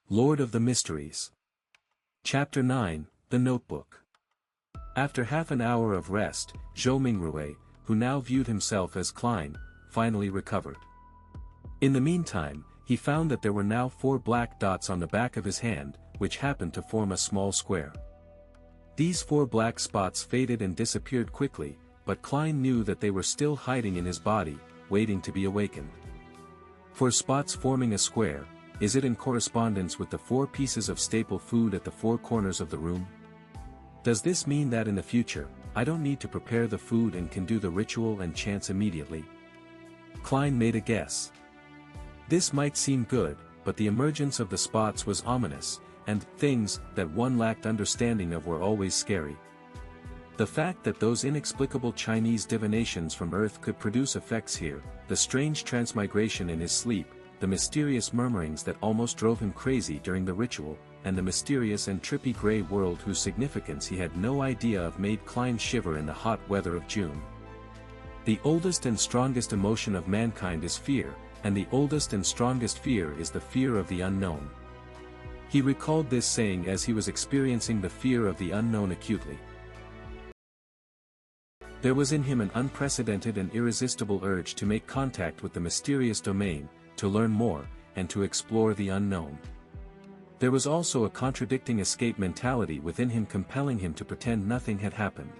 Lord of the Mysteries. Chapter 9, The Notebook. After half an hour of rest, Zhou Mingrui, who now viewed himself as Klein, finally recovered. In the meantime, he found that there were now 4 black dots on the back of his hand, which happened to form a small square. These 4 black spots faded and disappeared quickly, but Klein knew that they were still hiding in his body, waiting to be awakened. For spots forming a square, is it in correspondence with the 4 pieces of staple food at the 4 corners of the room? Does this mean that in the future, I don't need to prepare the food and can do the ritual and chants immediately? Klein made a guess. This might seem good, but the emergence of the spots was ominous, and things that one lacked understanding of were always scary. The fact that those inexplicable Chinese divinations from Earth could produce effects here, the strange transmigration in his sleep, the mysterious murmurings that almost drove him crazy during the ritual, and the mysterious and trippy grey world whose significance he had no idea of made Klein shiver in the hot weather of June. The oldest and strongest emotion of mankind is fear, and the oldest and strongest fear is the fear of the unknown. He recalled this saying as he was experiencing the fear of the unknown acutely. There was in him an unprecedented and irresistible urge to make contact with the mysterious domain, to learn more, and to explore the unknown. There was also a contradicting escape mentality within him compelling him to pretend nothing had happened.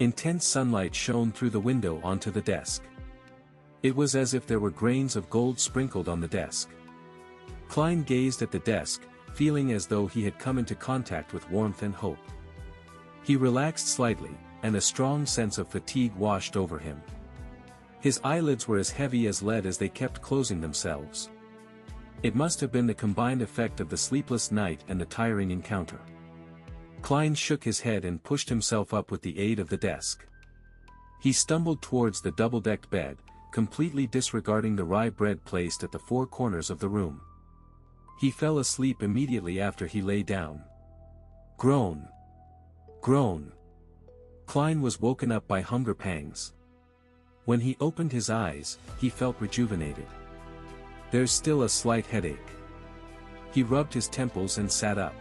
Intense sunlight shone through the window onto the desk. It was as if there were grains of gold sprinkled on the desk. Klein gazed at the desk, feeling as though he had come into contact with warmth and hope. He relaxed slightly, and a strong sense of fatigue washed over him. His eyelids were as heavy as lead as they kept closing themselves. It must have been the combined effect of the sleepless night and the tiring encounter. Klein shook his head and pushed himself up with the aid of the desk. He stumbled towards the double-decked bed, completely disregarding the rye bread placed at the 4 corners of the room. He fell asleep immediately after he lay down. Groan! Groan! Klein was woken up by hunger pangs. When he opened his eyes, he felt rejuvenated. There's still a slight headache. He rubbed his temples and sat up.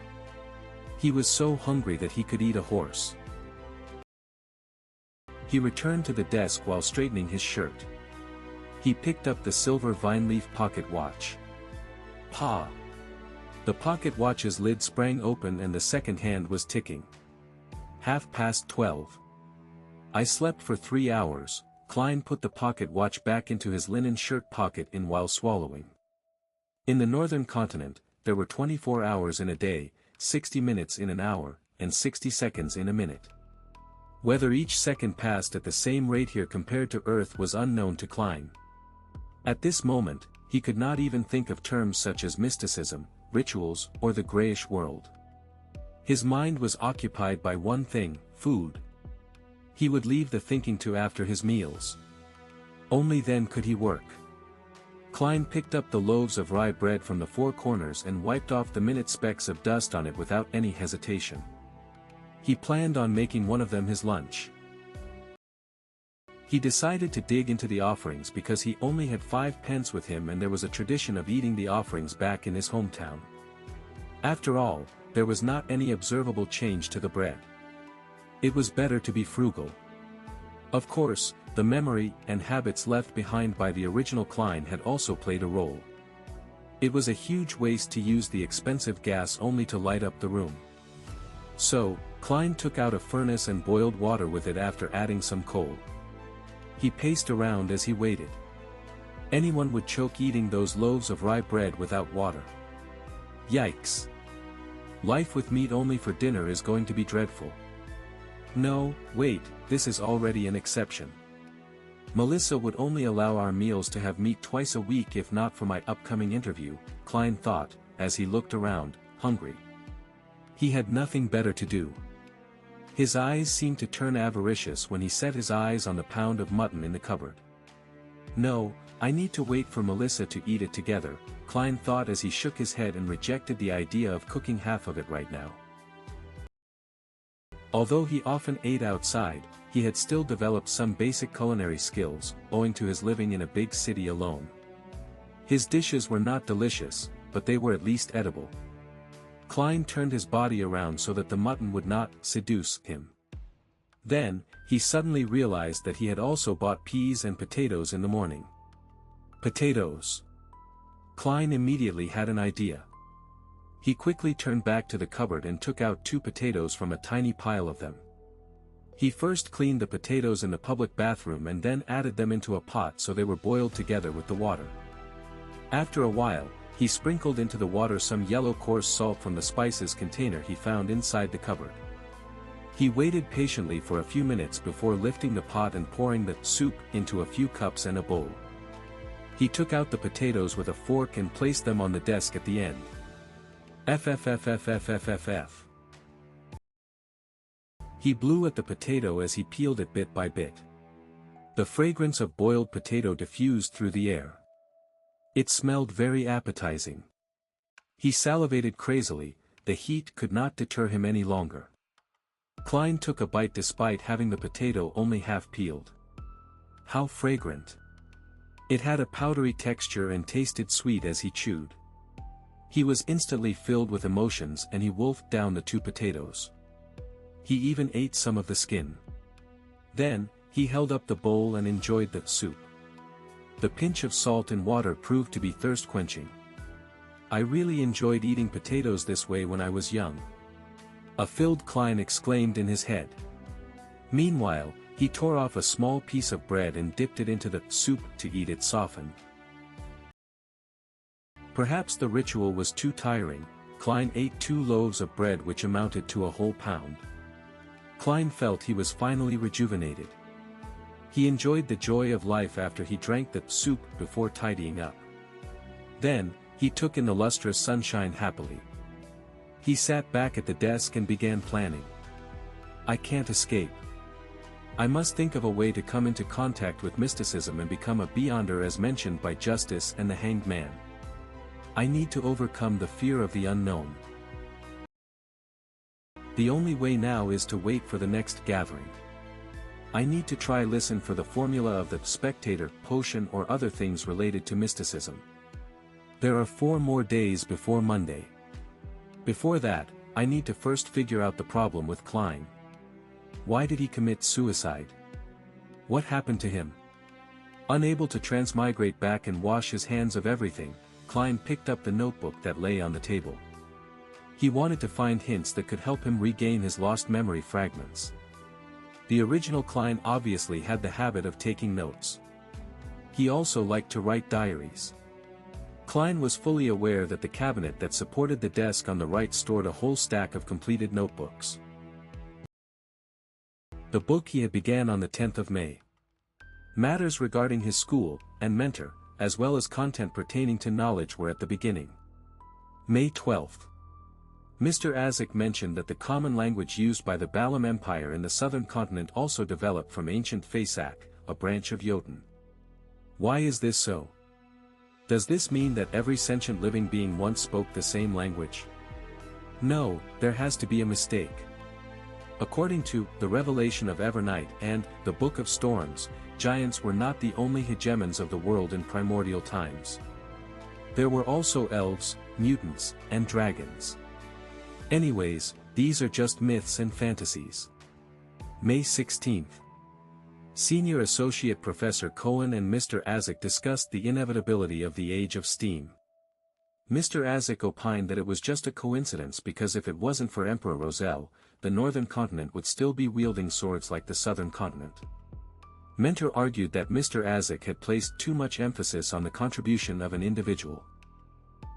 He was so hungry that he could eat a horse. He returned to the desk while straightening his shirt. He picked up the silver vine-leaf pocket watch. Pa! The pocket watch's lid sprang open and the second hand was ticking. 12:30. I slept for 3 hours. Klein put the pocket watch back into his linen shirt pocket while swallowing. In the northern continent, there were 24 hours in a day, 60 minutes in an hour, and 60 seconds in a minute. Whether each second passed at the same rate here compared to Earth was unknown to Klein. At this moment, he could not even think of terms such as mysticism, rituals, or the grayish world. His mind was occupied by one thing, food. He would leave the thinking to after his meals. Only then could he work. Klein picked up the loaves of rye bread from the 4 corners and wiped off the minute specks of dust on it without any hesitation. He planned on making one of them his lunch. He decided to dig into the offerings because he only had 5 pence with him and there was a tradition of eating the offerings back in his hometown. After all, there was not any observable change to the bread. It was better to be frugal. Of course, the memory and habits left behind by the original Klein had also played a role. It was a huge waste to use the expensive gas only to light up the room. So, Klein took out a furnace and boiled water with it after adding some coal. He paced around as he waited. Anyone would choke eating those loaves of rye bread without water. Yikes! Life with meat only for dinner is going to be dreadful. No, wait, this is already an exception. Melissa would only allow our meals to have meat twice a week if not for my upcoming interview, Klein thought, as he looked around, hungry. He had nothing better to do. His eyes seemed to turn avaricious when he set his eyes on the pound of mutton in the cupboard. No, I need to wait for Melissa to eat it together, Klein thought as he shook his head and rejected the idea of cooking half of it right now. Although he often ate outside, he had still developed some basic culinary skills, owing to his living in a big city alone. His dishes were not delicious, but they were at least edible. Klein turned his body around so that the mutton would not seduce him. Then, he suddenly realized that he had also bought peas and potatoes in the morning. Potatoes. Klein immediately had an idea. He quickly turned back to the cupboard and took out 2 potatoes from a tiny pile of them. He first cleaned the potatoes in the public bathroom and then added them into a pot so they were boiled together with the water. After a while, he sprinkled into the water some yellow coarse salt from the spices container he found inside the cupboard. He waited patiently for a few minutes before lifting the pot and pouring the soup into a few cups and a bowl. He took out the potatoes with a fork and placed them on the desk at the end. F. He blew at the potato as he peeled it bit by bit. The fragrance of boiled potato diffused through the air. It smelled very appetizing. He salivated crazily, the heat could not deter him any longer. Klein took a bite despite having the potato only half peeled. How fragrant! It had a powdery texture and tasted sweet as he chewed. He was instantly filled with emotions and he wolfed down the 2 potatoes. He even ate some of the skin. Then, he held up the bowl and enjoyed the soup. The pinch of salt and water proved to be thirst-quenching. I really enjoyed eating potatoes this way when I was young. A filled Klein exclaimed in his head. Meanwhile, he tore off a small piece of bread and dipped it into the soup to eat it softened. Perhaps the ritual was too tiring. Klein ate 2 loaves of bread which amounted to a whole pound. Klein felt he was finally rejuvenated. He enjoyed the joy of life after he drank the soup before tidying up. Then, he took in the lustrous sunshine happily. He sat back at the desk and began planning. I can't escape. I must think of a way to come into contact with mysticism and become a beyonder as mentioned by Justice and the Hanged Man. I need to overcome the fear of the unknown. The only way now is to wait for the next gathering. I need to try listen for the formula of the spectator, potion or other things related to mysticism. There are 4 more days before Monday. Before that, I need to first figure out the problem with Klein. Why did he commit suicide? What happened to him? Unable to transmigrate back and wash his hands of everything, Klein picked up the notebook that lay on the table. He wanted to find hints that could help him regain his lost memory fragments. The original Klein obviously had the habit of taking notes. He also liked to write diaries. Klein was fully aware that the cabinet that supported the desk on the right stored a whole stack of completed notebooks. The book he had began on the 10th of May. Matters regarding his school and mentor, as well as content pertaining to knowledge were at the beginning. May 12th. Mr. Azek mentioned that the common language used by the Balam Empire in the southern continent also developed from ancient Fasak, a branch of Jotun. Why is this so? Does this mean that every sentient living being once spoke the same language? No, there has to be a mistake. According to the Revelation of Evernight and the Book of Storms, giants were not the only hegemons of the world in primordial times. There were also elves, mutants, and dragons. Anyways, these are just myths and fantasies. May 16th. Senior Associate Professor Cohen and Mr. Azek discussed the inevitability of the Age of Steam. Mr. Azek opined that it was just a coincidence because if it wasn't for Emperor Roselle, the northern continent would still be wielding swords like the southern continent. Mentor argued that Mr. Azek had placed too much emphasis on the contribution of an individual.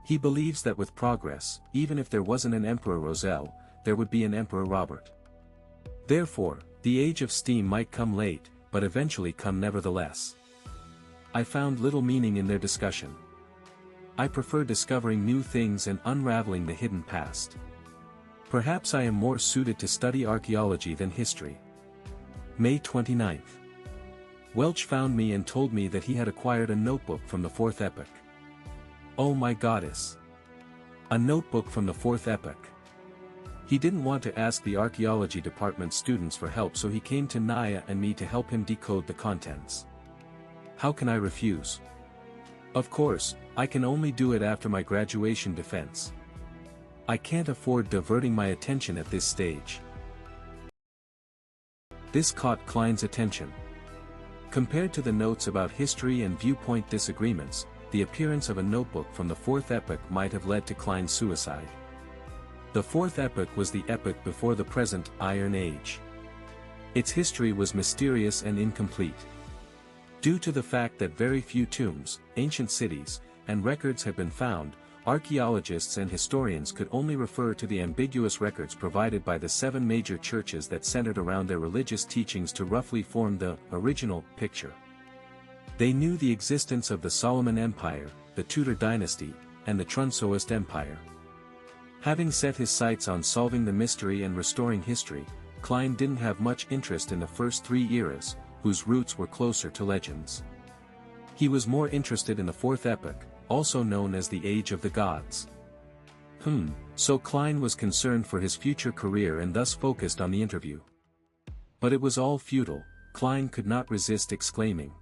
He believes that with progress, even if there wasn't an Emperor Roselle, there would be an Emperor Robert. Therefore, the Age of Steam might come late, but eventually come nevertheless. I found little meaning in their discussion. I prefer discovering new things and unraveling the hidden past. Perhaps I am more suited to study archaeology than history. May 29th. Welch found me and told me that he had acquired a notebook from the Fourth Epoch. Oh my goddess! A notebook from the Fourth Epoch. He didn't want to ask the archaeology department students for help, so he came to Naya and me to help him decode the contents. How can I refuse? Of course, I can only do it after my graduation defense. I can't afford diverting my attention at this stage. This caught Klein's attention. Compared to the notes about history and viewpoint disagreements, the appearance of a notebook from the Fourth Epoch might have led to Klein's suicide. The Fourth Epoch was the epoch before the present Iron Age. Its history was mysterious and incomplete. Due to the fact that very few tombs, ancient cities, and records have been found, archaeologists and historians could only refer to the ambiguous records provided by the 7 major churches that centered around their religious teachings to roughly form the original picture. They knew the existence of the Solomon Empire, the Tudor dynasty, and the Trunsoist Empire. Having set his sights on solving the mystery and restoring history, Klein didn't have much interest in the first 3 eras, whose roots were closer to legends. He was more interested in the Fourth Epoch, also known as the Age of the Gods. So Klein was concerned for his future career and thus focused on the interview. But it was all futile, Klein could not resist exclaiming.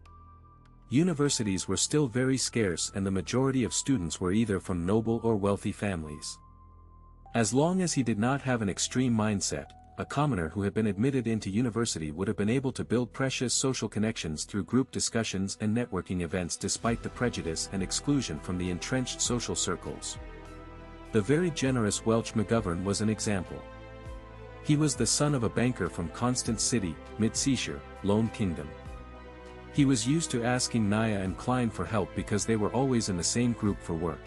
Universities were still very scarce and the majority of students were either from noble or wealthy families. As long as he did not have an extreme mindset, a commoner who had been admitted into university would have been able to build precious social connections through group discussions and networking events despite the prejudice and exclusion from the entrenched social circles. The very generous Welch McGovern was an example. He was the son of a banker from Constant City, Mid-Seashire, Lone Kingdom. He was used to asking Xianxia and Klein for help because they were always in the same group for work.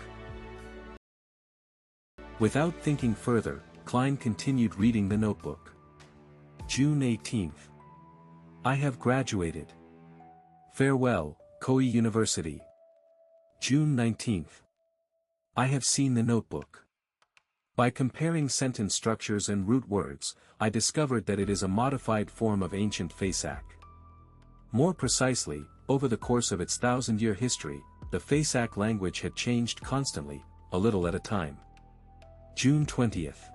Without thinking further, Klein continued reading the notebook. June 18th. I have graduated. Farewell, Koei University. June 19th. I have seen the notebook. By comparing sentence structures and root words, I discovered that it is a modified form of ancient Phasak. More precisely, over the course of its 1,000-year history, the Phasak language had changed constantly, a little at a time. June 20th.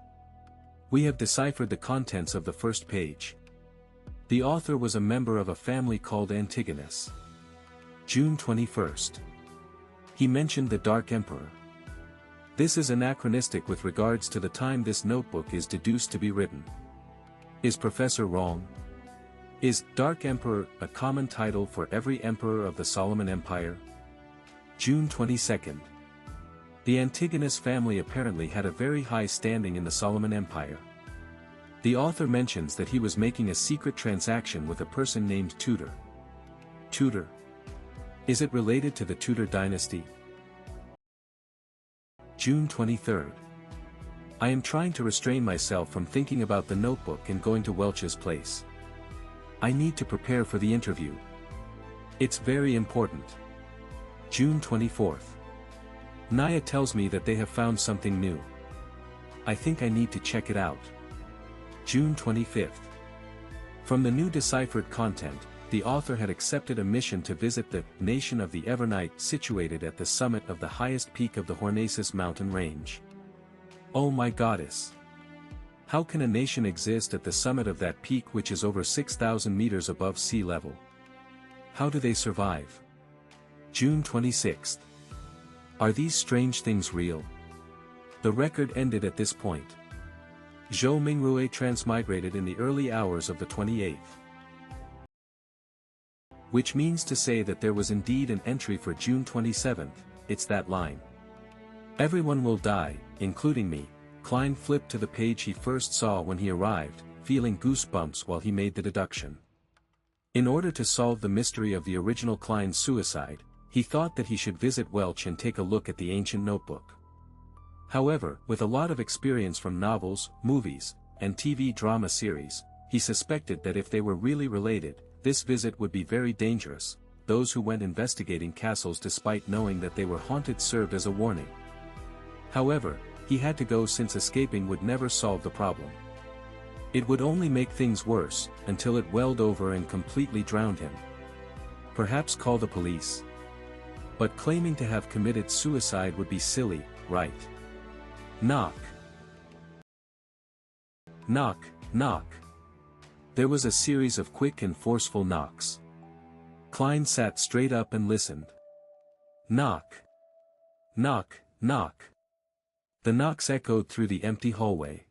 We have deciphered the contents of the first page. The author was a member of a family called Antigonus. June 21st. He mentioned the Dark Emperor. This is anachronistic with regards to the time this notebook is deduced to be written. Is Professor wrong? Is Dark Emperor a common title for every emperor of the Solomon Empire? June 22nd. The Antigonus family apparently had a very high standing in the Solomon Empire. The author mentions that he was making a secret transaction with a person named Tudor. Tudor? Is it related to the Tudor dynasty? June 23rd. I am trying to restrain myself from thinking about the notebook and going to Welch's place. I need to prepare for the interview. It's very important. June 24th. Xianxia tells me that they have found something new. I think I need to check it out. June 25th. From the new deciphered content, the author had accepted a mission to visit the nation of the Evernight situated at the summit of the highest peak of the Hornacis mountain range. Oh my goddess! How can a nation exist at the summit of that peak which is over 6,000 meters above sea level? How do they survive? June 26th. Are these strange things real? The record ended at this point. Zhou Mingrui transmigrated in the early hours of the 28th. Which means to say that there was indeed an entry for June 27th, it's that line. Everyone will die, including me. Klein flipped to the page he first saw when he arrived, feeling goosebumps while he made the deduction. In order to solve the mystery of the original Klein's suicide, he thought that he should visit Welch and take a look at the ancient notebook. However, with a lot of experience from novels, movies, and TV drama series, he suspected that if they were really related, this visit would be very dangerous. Those who went investigating castles despite knowing that they were haunted served as a warning. However, he had to go since escaping would never solve the problem. It would only make things worse, until it welled over and completely drowned him. Perhaps call the police. But claiming to have committed suicide would be silly, right? Knock. Knock, knock. There was a series of quick and forceful knocks. Klein sat straight up and listened. Knock. Knock, knock. The knocks echoed through the empty hallway.